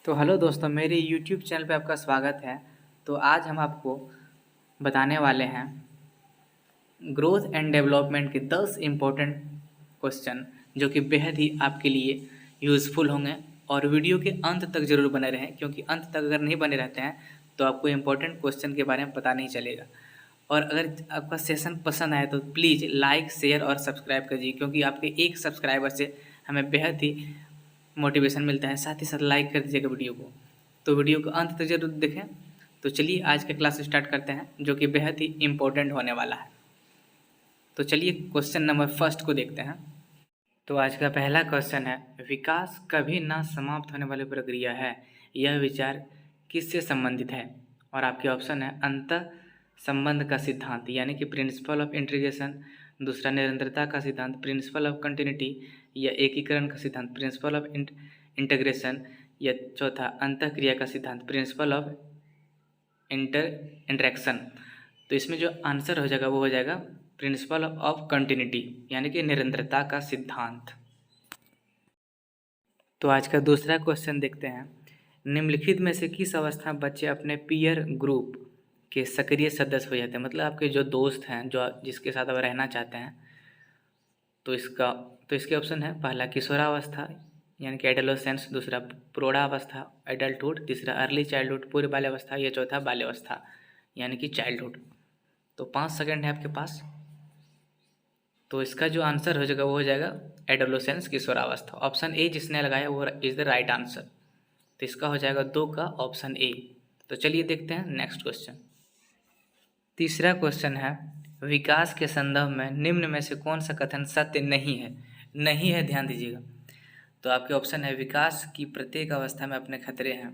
तो हेलो दोस्तों, मेरे यूट्यूब चैनल पे आपका स्वागत है। तो आज हम आपको बताने वाले हैं ग्रोथ एंड डेवलपमेंट के 10 इम्पोर्टेंट क्वेश्चन जो कि बेहद ही आपके लिए यूज़फुल होंगे। और वीडियो के अंत तक ज़रूर बने रहें, क्योंकि अंत तक अगर नहीं बने रहते हैं तो आपको इम्पोर्टेंट क्वेश्चन के बारे में पता नहीं चलेगा। और अगर आपका सेशन पसंद आए तो प्लीज़ लाइक, शेयर और सब्सक्राइब कीजिए, क्योंकि आपके एक सब्सक्राइबर से हमें बेहद ही मोटिवेशन मिलता है। साथ ही साथ लाइक कर दीजिएगा वीडियो को। तो वीडियो को अंत तक जरूर देखें। तो चलिए आज का क्लास स्टार्ट करते हैं, जो कि बेहद ही इम्पोर्टेंट होने वाला है। तो चलिए क्वेश्चन नंबर फर्स्ट को देखते हैं। तो आज का पहला क्वेश्चन है, विकास कभी ना समाप्त होने वाली प्रक्रिया है, यह विचार किससे संबंधित है? और आपके ऑप्शन है अंतः संबंध का सिद्धांत यानी कि प्रिंसिपल ऑफ इंटीग्रेशन, दूसरा निरंतरता का सिद्धांत प्रिंसिपल ऑफ कंटिन्यूटी, या एकीकरण का सिद्धांत प्रिंसिपल ऑफ इंटीग्रेशन, या चौथा अंतःक्रिया का सिद्धांत प्रिंसिपल ऑफ इंटरेक्शन। तो इसमें जो आंसर हो जाएगा वो हो जाएगा प्रिंसिपल ऑफ कंटिन्यूटी यानी कि निरंतरता का सिद्धांत। तो आज का दूसरा क्वेश्चन देखते हैं, निम्नलिखित में से किस अवस्था में बच्चे अपने पीयर ग्रुप के सक्रिय सदस्य हो जाते हैं? मतलब आपके जो दोस्त हैं, जो जिसके साथ आप रहना चाहते हैं। तो इसके ऑप्शन है, पहला किशोरावस्था यानी कि एडोलेसेंस, दूसरा प्रौढ़ावस्था एडल्टहुड, तीसरा अर्ली चाइल्डहुड पूर्व बाल्यावस्था, या चौथा बाल्यावस्था यानी कि चाइल्डहुड। तो 5 सेकंड है आपके पास। तो इसका जो आंसर हो जाएगा वो हो जाएगा एडोलेसेंस, किशोरावस्था। ऑप्शन ए जिसने लगाया वो इज द राइट आंसर। तो इसका हो जाएगा 2 का ऑप्शन ए। तो चलिए देखते हैं नेक्स्ट क्वेश्चन। तीसरा क्वेश्चन है, विकास के संदर्भ में निम्न में से कौन सा कथन सत्य नहीं है? नहीं है, ध्यान दीजिएगा। तो आपके ऑप्शन है, विकास की प्रत्येक अवस्था में अपने खतरे हैं,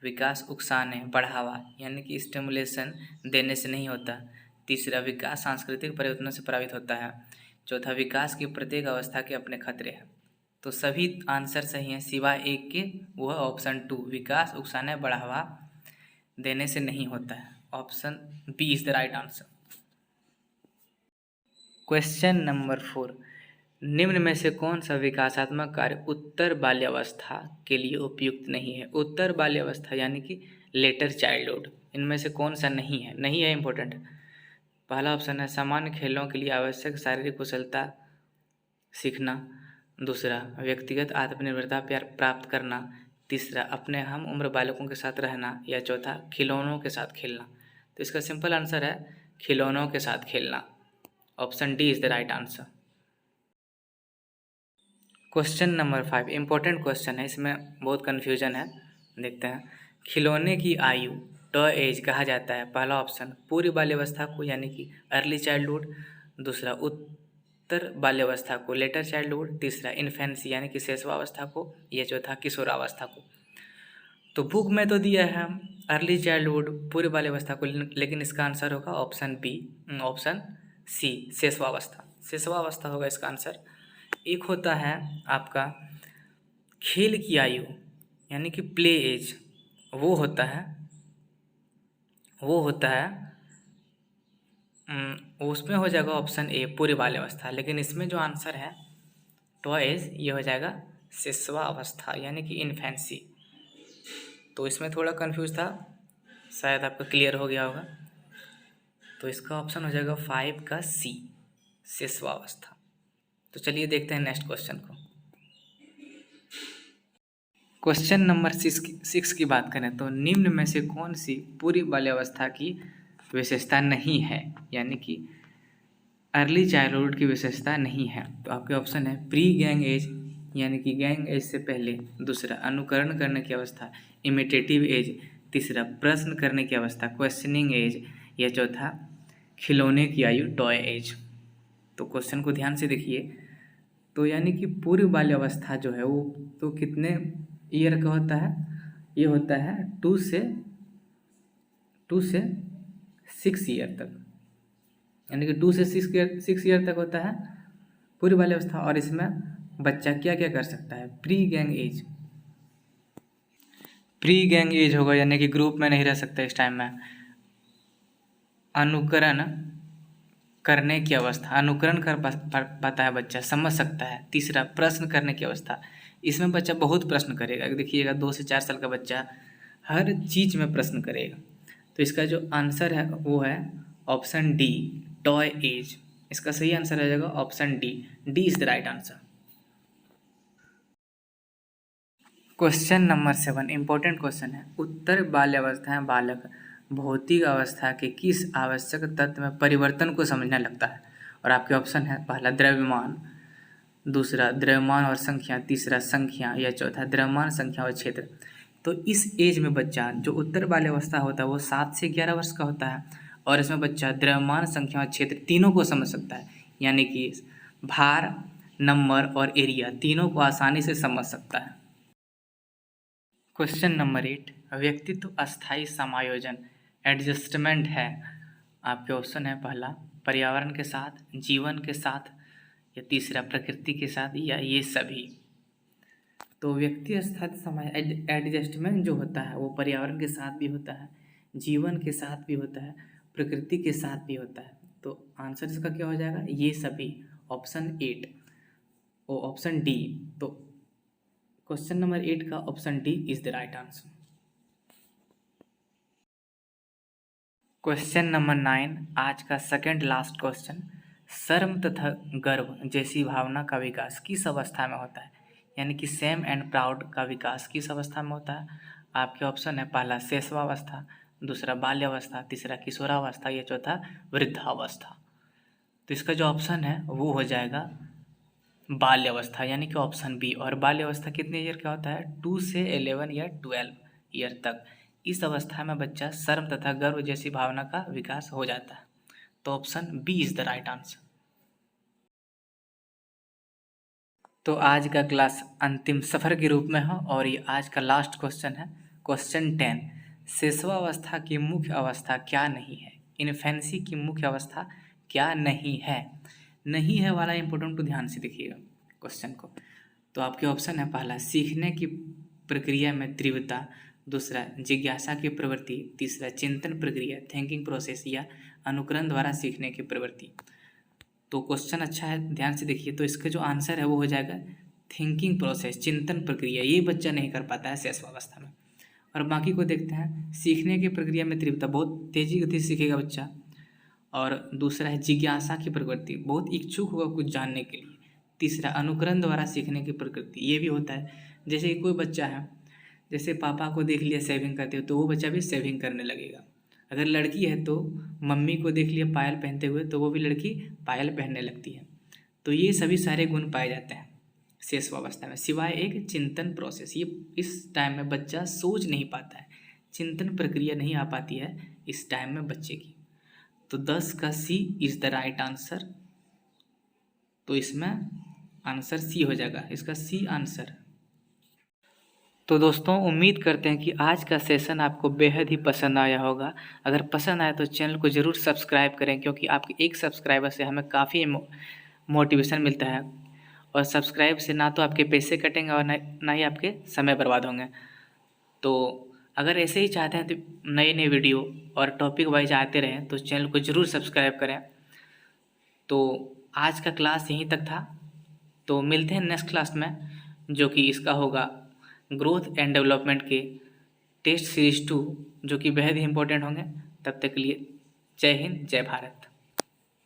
विकास उकसाने, बढ़ावा यानी कि स्टिमुलेशन देने से नहीं होता, तीसरा विकास सांस्कृतिक परिवर्तनों से प्रभावित होता है, चौथा विकास की प्रत्येक अवस्था के अपने खतरे हैं। तो सभी आंसर सही हैं सिवाय एक के, वो है ऑप्शन 2, विकास उकसाने बढ़ावा देने से नहीं होता है। Option B is the right answer. Question number 4, निम्न में से कौन सा विकासात्मक कार्य उत्तर बाल्यावस्था के लिए उपयुक्त नहीं है? उत्तर बाल्यावस्था यानी कि लेटर चाइल्डहुड, इनमें से कौन सा नहीं है? नहीं है इम्पोर्टेंट। पहला ऑप्शन है सामान्य खेलों के लिए आवश्यक शारीरिक कुशलता सीखना, दूसरा व्यक्तिगत आत्मनिर्भरता प्राप्त करना, तीसरा अपने हम उम्र बालकों के साथ रहना, या चौथा खिलौनों के साथ खेलना। तो इसका सिंपल आंसर है खिलौनों के साथ खेलना। Option D is the right answer. Question number 5 important question है, इसमें बहुत कन्फ्यूजन है, देखते हैं। खिलौने की आयु टॉय एज कहा जाता है? पहला ऑप्शन पूर्व बाल्यावस्था को यानी कि अर्ली चाइल्डहुड, दूसरा उत्तर बाल्यावस्था को लेटर चाइल्डहुड, तीसरा इन्फेंसी यानी कि शैशवावस्था को, या चौथा किशोरावस्था को। तो बुक में तो दिया है अर्ली चाइल्डहुड पूर्व बाल्यावस्था को, लेकिन इसका आंसर होगा ऑप्शन बी, ऑप्शन सी शैशवावस्था। शैशवावस्था होगा इसका आंसर। एक होता है आपका खेल की आयु यानी कि प्ले एज, वो होता है उसमें हो जाएगा ऑप्शन ए पूर्व बाल्यावस्था, लेकिन इसमें जो आंसर है टॉय एज, ये हो जाएगा शैशवावस्था यानी कि इन्फेंसी। तो इसमें थोड़ा कंफ्यूज था, शायद आपका क्लियर हो गया होगा। तो इसका ऑप्शन हो जाएगा 5 का सी शैशवावस्था। तो चलिए देखते हैं नेक्स्ट क्वेश्चन को। क्वेश्चन नंबर 6 की बात करें तो निम्न में से कौन सी पूर्व बाल्यावस्था की विशेषता नहीं है, यानी कि अर्ली चाइल्डहुड की विशेषता नहीं है? तो आपके ऑप्शन है प्री गैंग एज यानी कि गैंग एज से पहले, दूसरा अनुकरण करने की अवस्था इमिटेटिव एज, तीसरा प्रश्न करने की अवस्था क्वेश्चनिंग एज, या चौथा खिलौने की आयु टॉय एज। तो क्वेश्चन को ध्यान से देखिए। तो यानी कि पूर्व बाल्यावस्था जो है वो तो कितने ईयर का होता है? ये होता है 2 से 6 ईयर तक, यानी कि 2 से 6 ईयर तक होता है पूर्व बाल्यावस्था। और इसमें बच्चा क्या क्या कर सकता है? प्री गैंग एज होगा, यानी कि ग्रुप में नहीं रह सकता इस टाइम में। अनुकरण करने की अवस्था, अनुकरण कर पाता है बच्चा, समझ सकता है। तीसरा प्रश्न करने की अवस्था, इसमें बच्चा बहुत प्रश्न करेगा। देखिएगा 2 से 4 साल का बच्चा हर चीज़ में प्रश्न करेगा। तो इसका जो आंसर है वो है ऑप्शन डी, टॉय एज। इसका सही आंसर आ जाएगा option D. D is the right answer. Question number 7 important question है। उत्तर बाल्यावस्था में बालक भौतिक अवस्था के किस आवश्यक तत्व में परिवर्तन को समझने लगता है? और आपके ऑप्शन है पहला द्रव्यमान, दूसरा द्रव्यमान और संख्या, तीसरा संख्या, या चौथा द्रव्यमान, संख्या और क्षेत्र। तो इस एज में बच्चा जो उत्तर बाल्यावस्था होता है वो 7 से 11 वर्ष का होता है और इसमें बच्चा द्रव्यमान, संख्या और क्षेत्र तीनों को समझ सकता है, यानी कि भार, नंबर और एरिया तीनों को आसानी से समझ सकता है। क्वेश्चन नंबर 8 व्यक्तित्व अस्थायी समायोजन एडजस्टमेंट है। आपके ऑप्शन है पहला पर्यावरण के साथ, जीवन के साथ, या तीसरा प्रकृति के साथ, या ये सभी। तो व्यक्ति अस्थायी समय एडजस्टमेंट जो होता है वो पर्यावरण के साथ भी होता है, जीवन के साथ भी होता है, प्रकृति के साथ भी होता है। तो आंसर इसका क्या हो जाएगा? ये सभी, ऑप्शन 8 और ऑप्शन डी। तो क्वेश्चन नंबर 8 का option D is the right answer. Question number 9 आज का सेकंड लास्ट क्वेश्चन। शर्म तथा गर्व जैसी भावना का विकास किस अवस्था में होता है? यानी कि सेम एंड प्राउड का विकास किस अवस्था में होता है? आपके ऑप्शन है पहला शैशवावस्था, दूसरा बाल्यावस्था, तीसरा किशोरावस्था, या चौथा वृद्धावस्था। तो इसका जो ऑप्शन है वो हो जाएगा बाल्यावस्था, यानी कि ऑप्शन बी। और बाल्यावस्था कितने ईयर का होता है? 2 से 11 या 12 ईयर तक। इस अवस्था में बच्चा शर्म तथा गर्व जैसी भावना का विकास हो जाता है। तो option B is the right answer. तो आज का क्लास अंतिम सफर के रूप में है और ये आज का लास्ट क्वेश्चन है। क्वेश्चन 10 शैशवावस्था की मुख्य अवस्था क्या नहीं है? इन्फेंसी की मुख्य अवस्था क्या नहीं है? नहीं है वाला इंपॉर्टेंट, को ध्यान से देखिएगा क्वेश्चन को। तो आपके ऑप्शन है पहला सीखने की प्रक्रिया में तीव्रता, दूसरा जिज्ञासा की प्रवृत्ति, तीसरा चिंतन प्रक्रिया थिंकिंग प्रोसेस, या अनुकरण द्वारा सीखने की प्रवृत्ति। तो क्वेश्चन अच्छा है, ध्यान से देखिए। तो इसका जो आंसर है वो हो जाएगा थिंकिंग प्रोसेस, चिंतन प्रक्रिया। ये बच्चा नहीं कर पाता है शैशवावस्था में। और बाकी को देखते हैं। सीखने की प्रक्रिया में तीव्रता, बहुत तेजी गति से सीखेगा बच्चा। और दूसरा है जिज्ञासा की प्रवृत्ति, बहुत इच्छुक होगा कुछ जानने के लिए। तीसरा अनुकरण द्वारा सीखने की प्रकृति, ये भी होता है। जैसे कि कोई बच्चा है, जैसे पापा को देख लिया सेविंग करते हुए तो वो बच्चा भी सेविंग करने लगेगा। अगर लड़की है तो मम्मी को देख लिया पायल पहनते हुए तो वो भी लड़की पायल पहनने लगती है। तो ये सभी सारे गुण पाए जाते हैं शैशवावस्था में, सिवाय एक चिंतन प्रोसेस। ये इस टाइम में बच्चा सोच नहीं पाता है, चिंतन प्रक्रिया नहीं आ पाती है इस टाइम में बच्चे की। तो 10 का सी इज द राइट आंसर। तो इसमें आंसर सी हो जाएगा, इसका सी आंसर। तो दोस्तों उम्मीद करते हैं कि आज का सेशन आपको बेहद ही पसंद आया होगा। अगर पसंद आया तो चैनल को ज़रूर सब्सक्राइब करें, क्योंकि आपके एक सब्सक्राइबर से हमें काफ़ी मोटिवेशन मिलता है। और सब्सक्राइब से ना तो आपके पैसे कटेंगे और ना ही आपके समय बर्बाद होंगे। तो अगर ऐसे ही चाहते हैं तो नए नए वीडियो और टॉपिक वाइज आते रहें तो चैनल को ज़रूर सब्सक्राइब करें। तो आज का क्लास यहीं तक था। तो मिलते हैं नेक्स्ट क्लास में, जो कि इसका होगा ग्रोथ एंड डेवलपमेंट के टेस्ट सीरीज 2, जो कि बेहद ही इंपॉर्टेंट होंगे। तब तक के लिए जय हिंद, जय भारत।